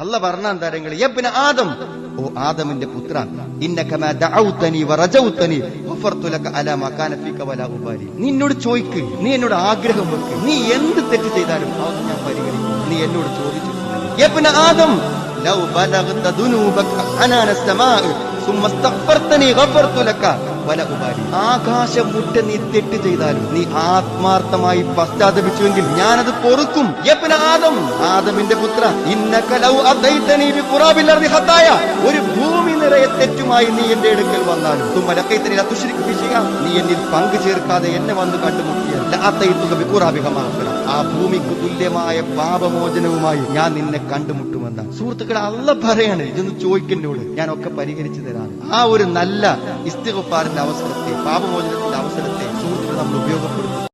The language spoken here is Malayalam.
അല്ല പറഞ്ഞ എന്താ നിങ്ങൾ യബ്ന ആദം, ഓ ആദമിന്റെ പുത്ര, ഇന്നക മാ ദഅൗതനി വറജൗതനി ഗഫർതു ലക അലാ മാ കാന ഫീക വലാ ഉബാലി. നീ എന്നോട് ചോദിക്ക്, നീ എന്നോട് ആഗ്രഹം വെക്ക്, നീ എന്ത് തെറ്റ് ചെയ്താലും അത് ഞാൻ പരിഗണിക്കും. നീ എന്നോട് ചോദിച്ചിട്ടുണ്ടെങ്കിൽ യബ്ന ആദം ലൗ ബലഗത ദുനൂബക അനാന السماء ثم استغفرتني غفرت لك ولا ഉബാലി. ആകാശം മുട്ട നീ തെറ്റ് ചെയ്താലും നീ ആത്മാർത്ഥമായി പശ്ചാത്തപിച്ചുവെങ്കിൽ ഞാനത് പൊറുക്കും. യബ്ന ആദം, ആദമിന്റെ പുത്ര, ഇന്നക ലൗ അതൈതനി ബിഖുറാബിൽ അർദി ഖതായ, ഒരു ഭൂമി നിറയെ തെറ്റുമായി നീ എന്റെ അടുക്കൽ വന്നാലും തുമ്മ ലഖൈതനി ലാ തുശ്രിക് ബി ശൈഅ, നീ എന്നിൽ പങ്കു ചേർക്കാതെ എന്നെ വന്ന് കണ്ടുമുട്ടിയാൽ ലഅതൈതുക ബിഖുറാബിഹ മഗ്ഫിറ, ആ ഭൂമിക്ക് തുല്യമായ പാപമോചനവുമായി ഞാൻ നിന്നെ കണ്ടുമുട്ടുമെന്നാണ്. സുഹൃത്തുക്കളെ, അല്ലാഹ് പറയാണ്, ഇതൊന്ന് ചോദിക്കുന്നോട് ഞാനൊക്കെ പരിഹരിച്ചു തരാം. ആ ഒരു നല്ല ഇസ്തിഗ്ഫാറിന്റെ അവസരത്തെ, പാപമോചനത്തിന്റെ അവസരത്തെ സുഹൃത്തുക്കൾ നമ്മൾ ഉപയോഗപ്പെടുത്തും.